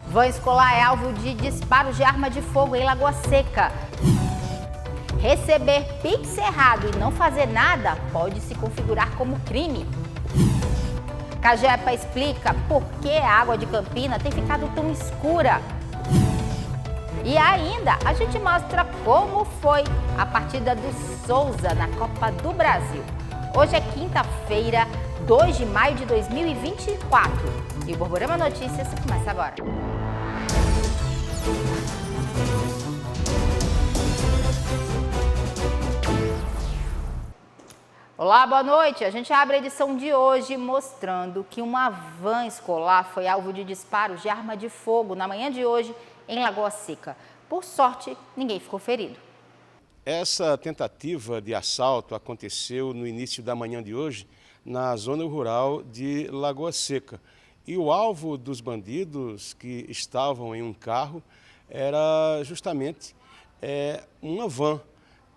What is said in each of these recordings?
Van escolar é alvo de disparos de arma de fogo em Lagoa Seca. Receber Pix errado e não fazer nada pode se configurar como crime. Cagepa explica por que a água de Campina tem ficado tão escura. E ainda a gente mostra como foi a partida do Souza na Copa do Brasil. Hoje é quinta-feira, 2 de maio de 2024. E o Borborema Notícias começa agora. Olá, boa noite. A gente abre a edição de hoje mostrando que uma van escolar foi alvo de disparos de arma de fogo na manhã de hoje em Lagoa Seca. Por sorte, ninguém ficou ferido. Essa tentativa de assalto aconteceu no início da manhã de hoje na zona rural de Lagoa Seca. E o alvo dos bandidos que estavam em um carro era justamente uma van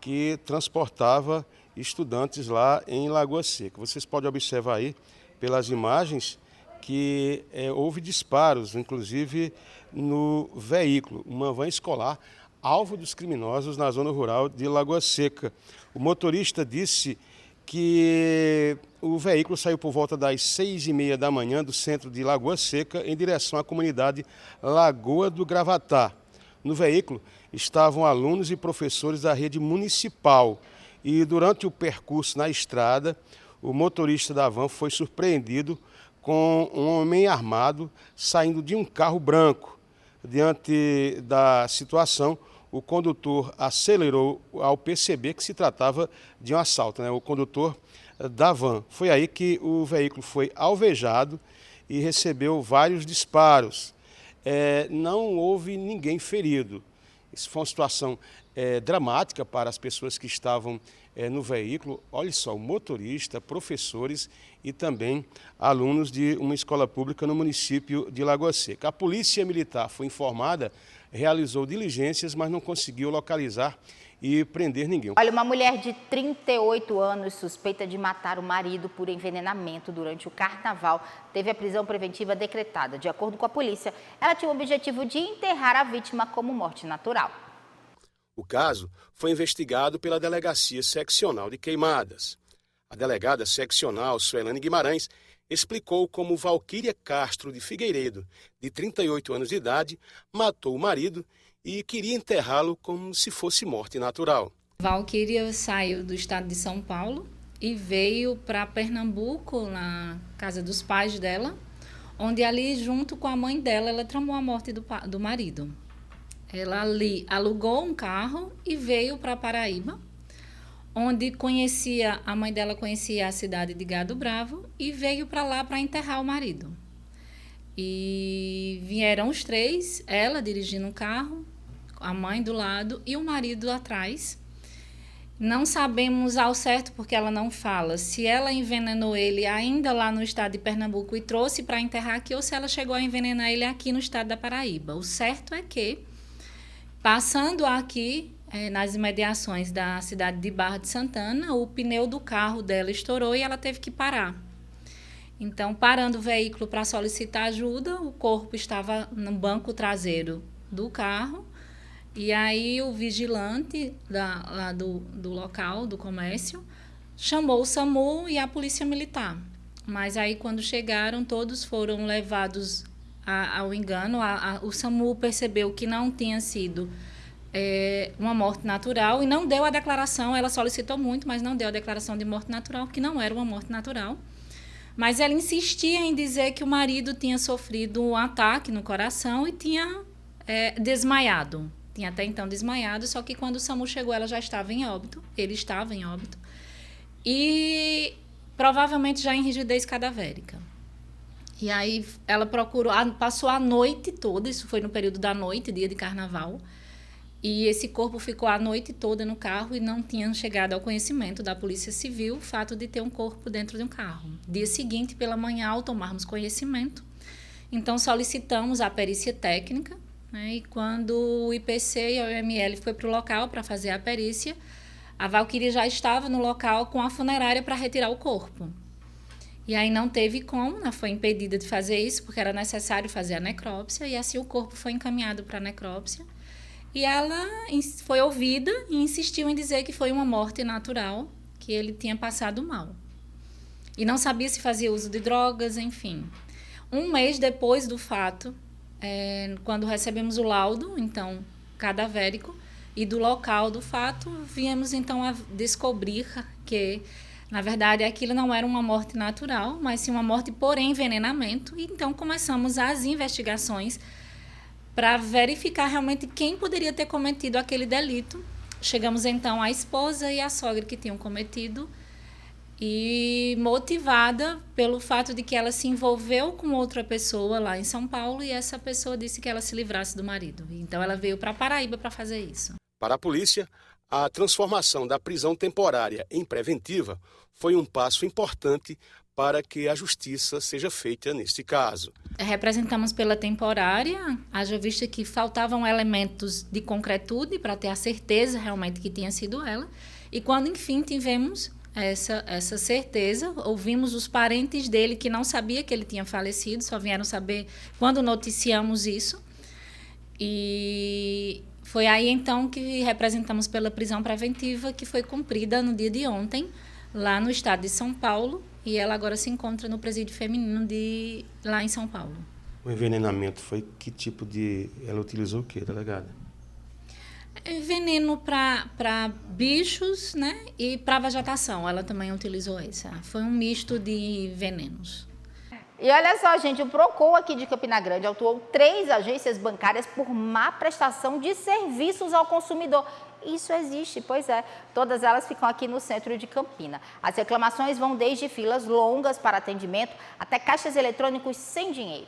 que transportava estudantes lá em Lagoa Seca. Vocês podem observar aí pelas imagens que houve disparos, inclusive no veículo, uma van escolar, alvo dos criminosos na zona rural de Lagoa Seca. O motorista disse que o veículo saiu por volta das 6h30 da manhã do centro de Lagoa Seca em direção à comunidade Lagoa do Gravatá. No veículo estavam alunos e professores da rede municipal e durante o percurso na estrada, o motorista da van foi surpreendido com um homem armado saindo de um carro branco. Diante da situação, o condutor acelerou ao perceber que se tratava de um assalto, o condutor da van. Foi aí que o veículo foi alvejado e recebeu vários disparos. Não houve ninguém ferido. Isso foi uma situação dramática para as pessoas que estavam no veículo. Olha só, o motorista, professores e também alunos de uma escola pública no município de Lagoa Seca. A polícia militar foi informada, realizou diligências, mas não conseguiu localizar e prender ninguém. Olha, uma mulher de 38 anos suspeita de matar o marido por envenenamento durante o carnaval teve a prisão preventiva decretada. De acordo com a polícia, ela tinha o objetivo de enterrar a vítima como morte natural. O caso foi investigado pela Delegacia Seccional de Queimadas. A delegada seccional, Suelane Guimarães, explicou como Valquíria Castro de Figueiredo, de 38 anos de idade, matou o marido e queria enterrá-lo como se fosse morte natural. Valquíria saiu do estado de São Paulo e veio para Pernambuco, na casa dos pais dela, onde ali, junto com a mãe dela, ela tramou a morte do marido. Ela ali alugou um carro e veio para Paraíba, onde a mãe dela conhecia a cidade de Gado Bravo e veio para lá para enterrar o marido. E vieram os três, ela dirigindo o carro, a mãe do lado e o marido atrás. Não sabemos ao certo, porque ela não fala, se ela envenenou ele ainda lá no estado de Pernambuco e trouxe para enterrar aqui ou se ela chegou a envenenar ele aqui no estado da Paraíba. O certo é que, passando aqui nas imediações da cidade de Barra de Santana, o pneu do carro dela estourou e ela teve que parar. Então, parando o veículo para solicitar ajuda, o corpo estava no banco traseiro do carro. E aí o vigilante lá do local, do comércio, chamou o SAMU e a polícia militar. Mas aí quando chegaram, todos foram levados ao engano. O SAMU percebeu que não tinha sido uma morte natural e não deu a declaração. Ela solicitou muito, mas não deu a declaração de morte natural, que não era uma morte natural. Mas ela insistia em dizer que o marido tinha sofrido um ataque no coração e tinha desmaiado. Tinha até então desmaiado, só que quando o SAMU chegou, ela já estava em óbito. Ele estava em óbito. E provavelmente já em rigidez cadavérica. E aí ela passou a noite toda, isso foi no período da noite, dia de carnaval, e esse corpo ficou a noite toda no carro e não tinha chegado ao conhecimento da Polícia Civil o fato de ter um corpo dentro de um carro. Dia seguinte, pela manhã, ao tomarmos conhecimento, então solicitamos a perícia técnica, e quando o IPC e a UML foi para o local para fazer a perícia, a Valquíria já estava no local com a funerária para retirar o corpo. E aí não teve como, né? Foi impedida de fazer isso, porque era necessário fazer a necrópsia, e assim o corpo foi encaminhado para a necrópsia. E ela foi ouvida e insistiu em dizer que foi uma morte natural, que ele tinha passado mal. E não sabia se fazia uso de drogas, enfim. Um mês depois do fato, quando recebemos o laudo, então, cadavérico, e do local do fato, viemos então a descobrir que, na verdade, aquilo não era uma morte natural, mas sim uma morte por envenenamento. E então começamos as investigações para verificar realmente quem poderia ter cometido aquele delito. Chegamos então à esposa e à sogra que tinham cometido, e motivada pelo fato de que ela se envolveu com outra pessoa lá em São Paulo, e essa pessoa disse que ela se livrasse do marido. Então ela veio para Paraíba para fazer isso. Para a polícia, a transformação da prisão temporária em preventiva foi um passo importante para que a justiça seja feita neste caso. Representamos pela temporária, haja vista que faltavam elementos de concretude para ter a certeza realmente que tinha sido ela. E quando, enfim, tivemos essa certeza, ouvimos os parentes dele que não sabia que ele tinha falecido, só vieram saber quando noticiamos isso. E foi aí, então, que representamos pela prisão preventiva, que foi cumprida no dia de ontem, lá no estado de São Paulo, e ela agora se encontra no presídio feminino lá em São Paulo. O envenenamento foi que tipo de... Ela utilizou o quê, delegada? Veneno para bichos, né? E para vegetação, ela também utilizou essa. Foi um misto de venenos. E olha só, gente, o Procon aqui de Campina Grande autuou 3 agências bancárias por má prestação de serviços ao consumidor. Isso existe, pois é. Todas elas ficam aqui no centro de Campina. As reclamações vão desde filas longas para atendimento até caixas eletrônicos sem dinheiro.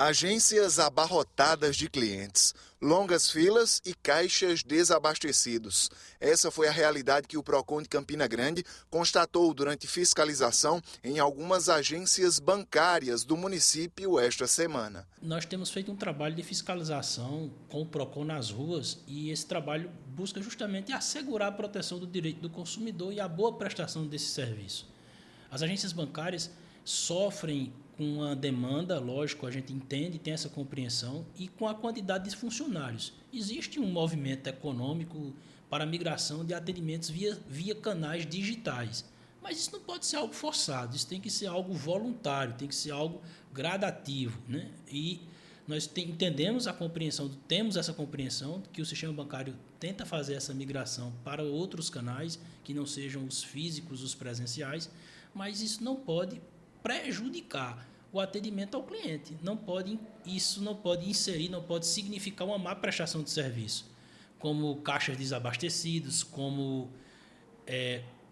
Agências abarrotadas de clientes, longas filas e caixas desabastecidos. Essa foi a realidade que o Procon de Campina Grande constatou durante fiscalização em algumas agências bancárias do município esta semana. Nós temos feito um trabalho de fiscalização com o Procon nas ruas, e esse trabalho busca justamente assegurar a proteção do direito do consumidor e a boa prestação desse serviço. As agências bancárias sofrem com uma demanda, lógico, a gente entende, tem essa compreensão, e com a quantidade de funcionários. Existe um movimento econômico para a migração de atendimentos via canais digitais, mas isso não pode ser algo forçado, isso tem que ser algo voluntário, tem que ser algo gradativo, né? E nós entendemos a compreensão, temos essa compreensão que o sistema bancário tenta fazer essa migração para outros canais que não sejam os físicos, os presenciais, mas isso não pode prejudicar o atendimento ao cliente. Isso não pode inserir, não pode significar uma má prestação de serviço, como caixas desabastecidos, como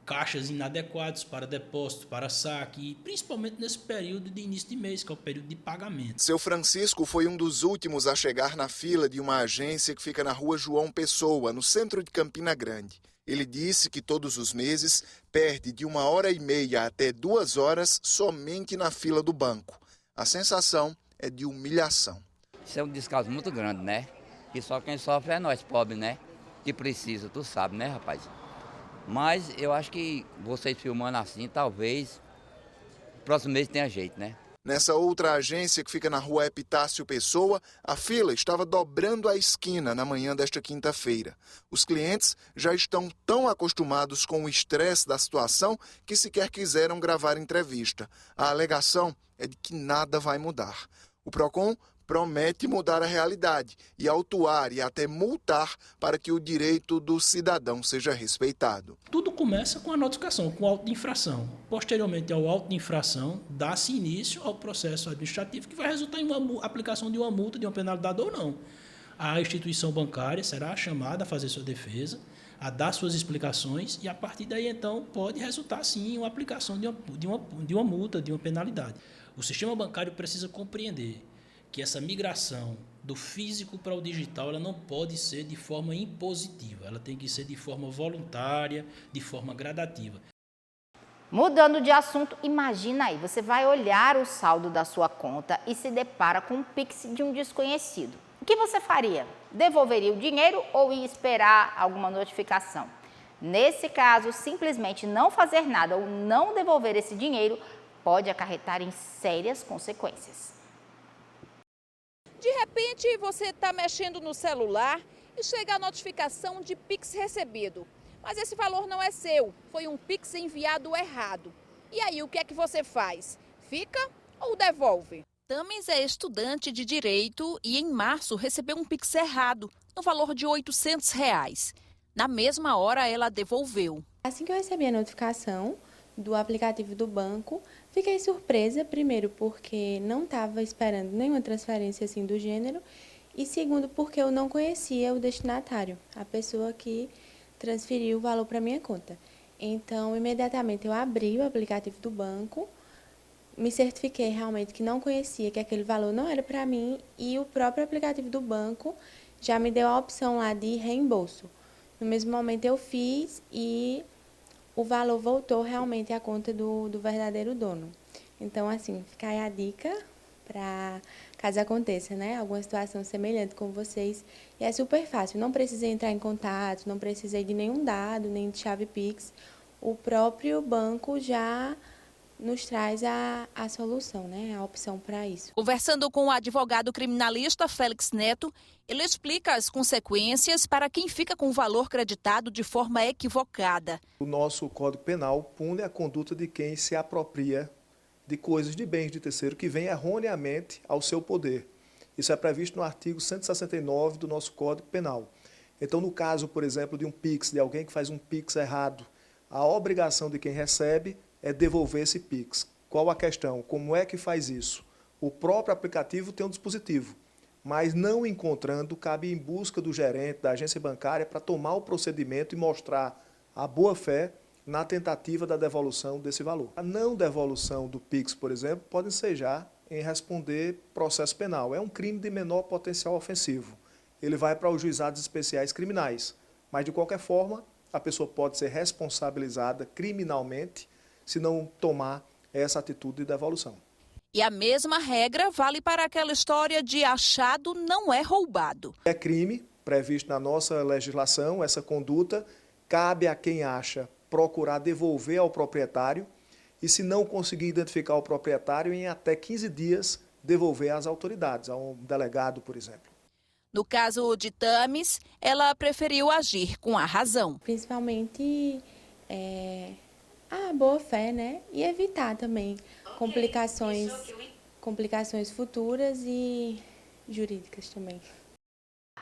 caixas inadequados para depósito, para saque, e principalmente nesse período de início de mês, que é o período de pagamento. Seu Francisco foi um dos últimos a chegar na fila de uma agência que fica na rua João Pessoa, no centro de Campina Grande. Ele disse que todos os meses perde de 1h30 até 2 horas somente na fila do banco. A sensação é de humilhação. Isso é um descaso muito grande, né? E só quem sofre é nós, pobres, né? Que precisa, tu sabe, né, rapaz? Mas eu acho que vocês filmando assim, talvez próximo mês tenha jeito, né? Nessa outra agência que fica na rua Epitácio Pessoa, a fila estava dobrando a esquina na manhã desta quinta-feira. Os clientes já estão tão acostumados com o estresse da situação que sequer quiseram gravar entrevista. A alegação é de que nada vai mudar. O Procon promete mudar a realidade e autuar e até multar para que o direito do cidadão seja respeitado. Tudo começa com a notificação, com o auto de infração. Posteriormente ao auto de infração, dá-se início ao processo administrativo, que vai resultar em uma aplicação de uma multa, de uma penalidade ou não. A instituição bancária será chamada a fazer sua defesa, a dar suas explicações, e a partir daí, então, pode resultar, sim, em uma aplicação de uma multa, de uma penalidade. O sistema bancário precisa compreender que essa migração do físico para o digital, ela não pode ser de forma impositiva, ela tem que ser de forma voluntária, de forma gradativa. Mudando de assunto, imagina aí, você vai olhar o saldo da sua conta e se depara com um Pix de um desconhecido. O que você faria? Devolveria o dinheiro ou ia esperar alguma notificação? Nesse caso, simplesmente não fazer nada ou não devolver esse dinheiro pode acarretar em sérias consequências. De repente, você está mexendo no celular e chega a notificação de Pix recebido. Mas esse valor não é seu, foi um Pix enviado errado. E aí, o que é que você faz? Fica ou devolve? Tamis é estudante de Direito e em março recebeu um Pix errado, no valor de R$ 800. Na mesma hora, ela devolveu. Assim que eu recebi a notificação do aplicativo do banco, fiquei surpresa, primeiro porque não estava esperando nenhuma transferência assim do gênero, e segundo porque eu não conhecia o destinatário, a pessoa que transferiu o valor para minha conta. Então, imediatamente eu abri o aplicativo do banco, me certifiquei realmente que não conhecia, que aquele valor não era para mim, e o próprio aplicativo do banco já me deu a opção lá de reembolso. No mesmo momento eu fiz e o valor voltou realmente à conta do verdadeiro dono. Então, assim, fica aí a dica para caso aconteça, né, alguma situação semelhante com vocês. E é super fácil, não precisei entrar em contato, não precisei de nenhum dado, nem de chave Pix. O próprio banco já nos traz a solução, né, a opção para isso. Conversando com o advogado criminalista Félix Neto, ele explica as consequências para quem fica com o valor creditado de forma equivocada. O nosso Código Penal pune a conduta de quem se apropria de coisas de bens de terceiro que vêm erroneamente ao seu poder. Isso é previsto no artigo 169 do nosso Código Penal. Então, no caso, por exemplo, de um Pix, de alguém que faz um Pix errado, a obrigação de quem recebe é devolver esse Pix. Qual a questão? Como é que faz isso? O próprio aplicativo tem um dispositivo, mas não encontrando, cabe ir em busca do gerente, da agência bancária, para tomar o procedimento e mostrar a boa-fé na tentativa da devolução desse valor. A não devolução do Pix, por exemplo, pode ensejar em responder processo penal. É um crime de menor potencial ofensivo. Ele vai para os juizados especiais criminais, mas de qualquer forma, a pessoa pode ser responsabilizada criminalmente se não tomar essa atitude de devolução. E a mesma regra vale para aquela história de achado não é roubado. É crime previsto na nossa legislação, essa conduta, cabe a quem acha procurar devolver ao proprietário e, se não conseguir identificar o proprietário, em até 15 dias devolver às autoridades, a um delegado, por exemplo. No caso de Tamis, ela preferiu agir com a razão. Principalmente a boa-fé, né? E evitar também complicações futuras e jurídicas também.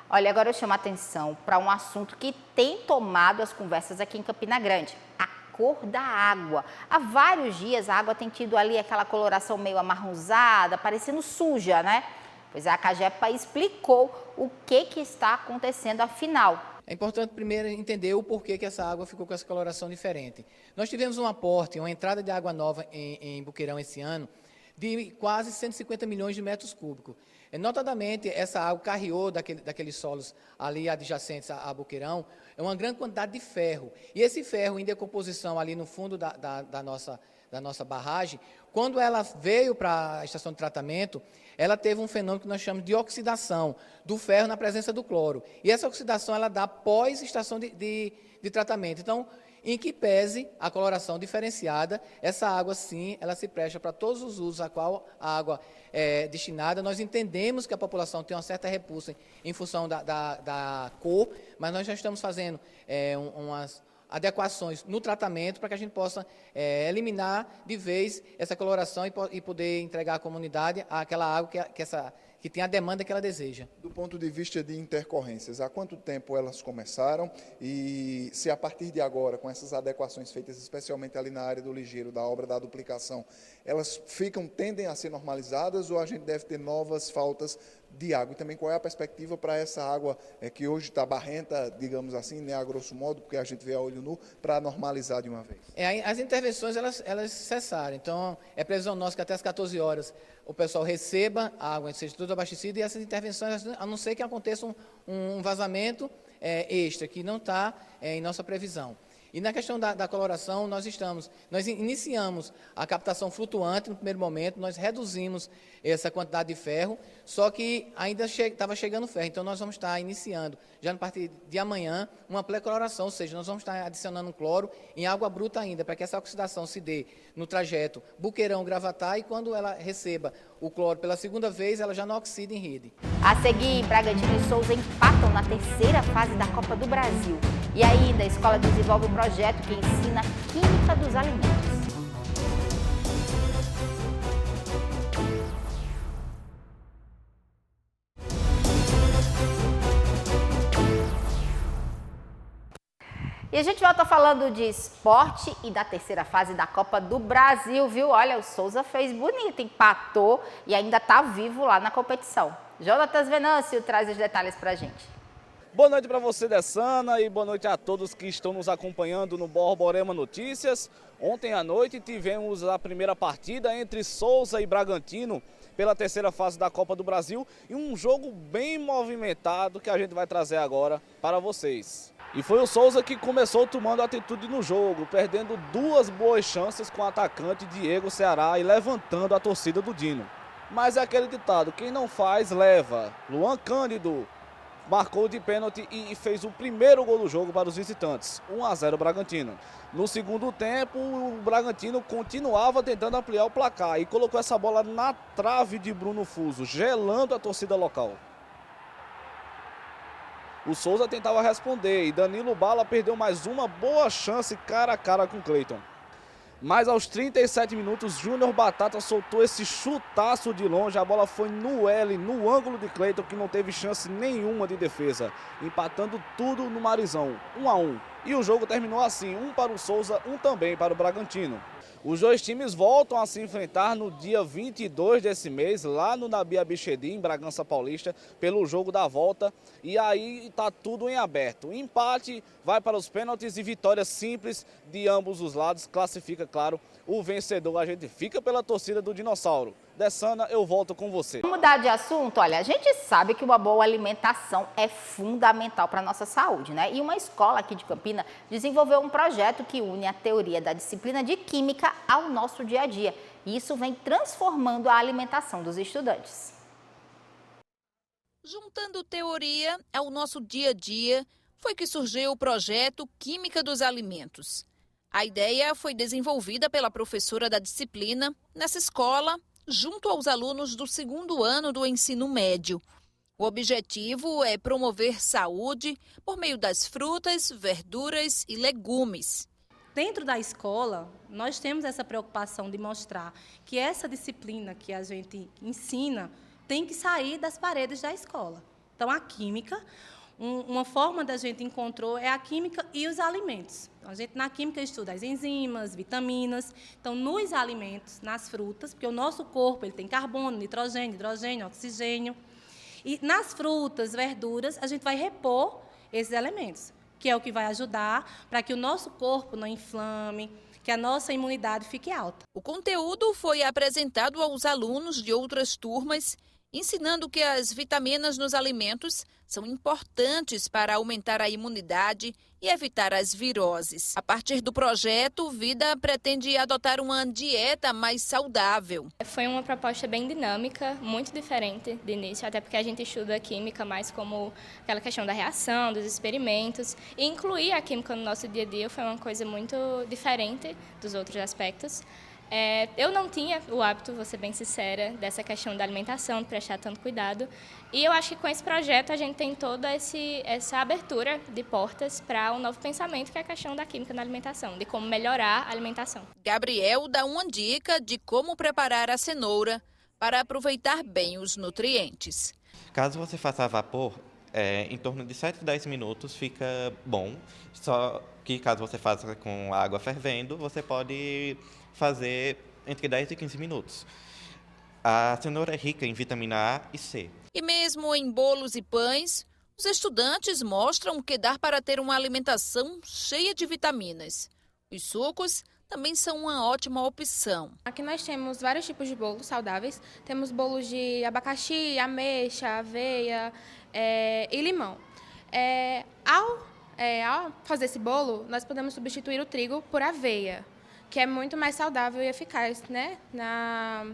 Olha, agora eu chamo a atenção para um assunto que tem tomado as conversas aqui em Campina Grande, a cor da água. Há vários dias a água tem tido ali aquela coloração meio amarronzada, parecendo suja, né? Pois a Cagepa explicou o que está acontecendo afinal. É importante primeiro entender o porquê que essa água ficou com essa coloração diferente. Nós tivemos um aporte, uma entrada de água nova em Boqueirão esse ano, de quase 150 milhões de metros cúbicos. Notadamente, essa água carreou daqueles solos ali adjacentes a Boqueirão uma grande quantidade de ferro. E esse ferro em decomposição ali no fundo da nossa barragem, quando ela veio para a estação de tratamento, ela teve um fenômeno que nós chamamos de oxidação do ferro na presença do cloro. E essa oxidação ela dá pós-estação de tratamento. Então, em que pese a coloração diferenciada, essa água, sim, ela se presta para todos os usos a qual a água é destinada. Nós entendemos que a população tem uma certa repulsa em função da cor, mas nós já estamos fazendo umas adequações no tratamento para que a gente possa eliminar de vez essa coloração e poder entregar à comunidade aquela água que tem a demanda que ela deseja. Do ponto de vista de intercorrências, há quanto tempo elas começaram e se a partir de agora, com essas adequações feitas especialmente ali na área do ligeiro, da obra da duplicação, elas tendem a ser normalizadas ou a gente deve ter novas faltas de água? E também qual é a perspectiva para essa água que hoje está barrenta, digamos assim, né, a grosso modo, porque a gente vê a olho nu, para normalizar de uma vez? As intervenções, elas cessaram. Então, é previsão nossa que até as 14 horas o pessoal receba a água, seja tudo abastecido, e essas intervenções, a não ser que aconteça um vazamento extra, que não está em nossa previsão. E na questão da coloração, nós iniciamos a captação flutuante no primeiro momento, nós reduzimos essa quantidade de ferro, só que ainda estava chegando ferro, então nós vamos estar iniciando, já a partir de amanhã, uma pré-coloração, ou seja, nós vamos estar adicionando um cloro em água bruta ainda, para que essa oxidação se dê no trajeto Buqueirão-Gravatar, e quando ela receba o cloro pela segunda vez, ela já não oxida em rede. A seguir, Bragantino e Souza empatam na terceira fase da Copa do Brasil. E ainda, a escola desenvolve um projeto que ensina a química dos alimentos. E a gente volta falando de esporte e da terceira fase da Copa do Brasil, viu? Olha, o Souza fez bonito, empatou e ainda está vivo lá na competição. Jonatas Venâncio traz os detalhes pra gente. Boa noite para você, Dessana, e boa noite a todos que estão nos acompanhando no Borborema Notícias. Ontem à noite tivemos a primeira partida entre Souza e Bragantino pela terceira fase da Copa do Brasil e um jogo bem movimentado que a gente vai trazer agora para vocês. E foi o Souza que começou tomando atitude no jogo, perdendo duas boas chances com o atacante Diego Ceará e levantando a torcida do Dino. Mas é aquele ditado, quem não faz, leva. Luan Cândido marcou de pênalti e fez o primeiro gol do jogo para os visitantes, 1-0 Bragantino. No segundo tempo, o Bragantino continuava tentando ampliar o placar e colocou essa bola na trave de Bruno Fuso, gelando a torcida local. O Souza tentava responder e Danilo Bala perdeu mais uma boa chance cara a cara com Cleiton. Mas aos 37 minutos, Júnior Batata soltou esse chutaço de longe. A bola foi no L, no ângulo de Cleiton, que não teve chance nenhuma de defesa. Empatando tudo no Marizão, 1-1. E o jogo terminou assim, 1 para o Souza, 1 também para o Bragantino. Os dois times voltam a se enfrentar no dia 22 desse mês, lá no Nabi Abichedi, em Bragança Paulista, pelo jogo da volta. E aí está tudo em aberto. Empate vai para os pênaltis e vitória simples de ambos os lados. Classifica, claro, o vencedor. A gente fica pela torcida do Dinossauro. Dessana, eu volto com você. Vamos mudar de assunto? Olha, a gente sabe que uma boa alimentação é fundamental para a nossa saúde, né? E uma escola aqui de Campina desenvolveu um projeto que une a teoria da disciplina de Química ao nosso dia a dia. E isso vem transformando a alimentação dos estudantes. Juntando teoria ao nosso dia a dia, foi que surgiu o projeto Química dos Alimentos. A ideia foi desenvolvida pela professora da disciplina nessa escola, junto aos alunos do segundo ano do ensino médio. O objetivo é promover saúde por meio das frutas, verduras e legumes. Dentro da escola, nós temos essa preocupação de mostrar que essa disciplina que a gente ensina tem que sair das paredes da escola. Então, a química, uma forma da gente encontrou é a química e os alimentos. A gente na química estuda as enzimas, vitaminas. Então, nos alimentos, nas frutas, porque o nosso corpo ele tem carbono, nitrogênio, hidrogênio, oxigênio. E nas frutas, verduras, a gente vai repor esses elementos, que é o que vai ajudar para que o nosso corpo não inflame, que a nossa imunidade fique alta. O conteúdo foi apresentado aos alunos de outras turmas, ensinando que as vitaminas nos alimentos são importantes para aumentar a imunidade e evitar as viroses. A partir do projeto, Vida pretende adotar uma dieta mais saudável. Foi uma proposta bem dinâmica, muito diferente de início, até porque a gente estuda a química mais como aquela questão da reação, dos experimentos. E incluir a química no nosso dia a dia foi uma coisa muito diferente dos outros aspectos. Eu não tinha o hábito, vou ser bem sincera, dessa questão da alimentação, de prestar tanto cuidado. E eu acho que com esse projeto a gente tem toda essa abertura de portas para um novo pensamento, que é a questão da química na alimentação, de como melhorar a alimentação. Gabriel dá uma dica de como preparar a cenoura para aproveitar bem os nutrientes. Caso você faça a vapor, em torno de 7 a 10 minutos fica bom, só que caso você faça com a água fervendo, você pode fazer entre 10 e 15 minutos. A cenoura é rica em vitamina A e C. E mesmo em bolos e pães, os estudantes mostram que dá para ter uma alimentação cheia de vitaminas. Os sucos também são uma ótima opção. Aqui nós temos vários tipos de bolos saudáveis. Temos bolos de abacaxi, ameixa, aveia e limão. Ao ao fazer esse bolo, nós podemos substituir o trigo por aveia, que é muito mais saudável e eficaz, né, na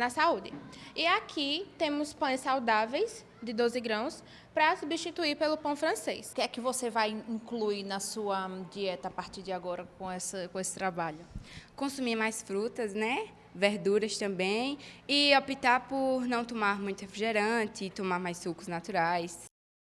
saúde. E aqui temos pães saudáveis de 12 grãos para substituir pelo pão francês. O que é que você vai incluir na sua dieta a partir de agora com esse trabalho? Consumir mais frutas, né? Verduras também, e optar por não tomar muito refrigerante, tomar mais sucos naturais.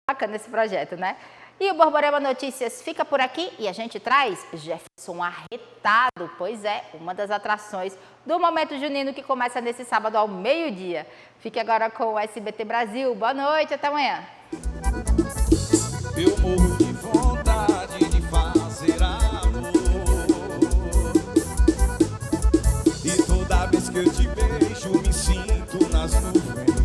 Bacana esse projeto, né? E o Borborema Notícias fica por aqui e a gente traz Jefferson Arretado, pois é, uma das atrações do Momento Junino que começa nesse sábado ao meio-dia. Fique agora com o SBT Brasil. Boa noite, até amanhã. Eu morro de vontade de fazer amor, e toda vez que eu te beijo me sinto nas nuvens.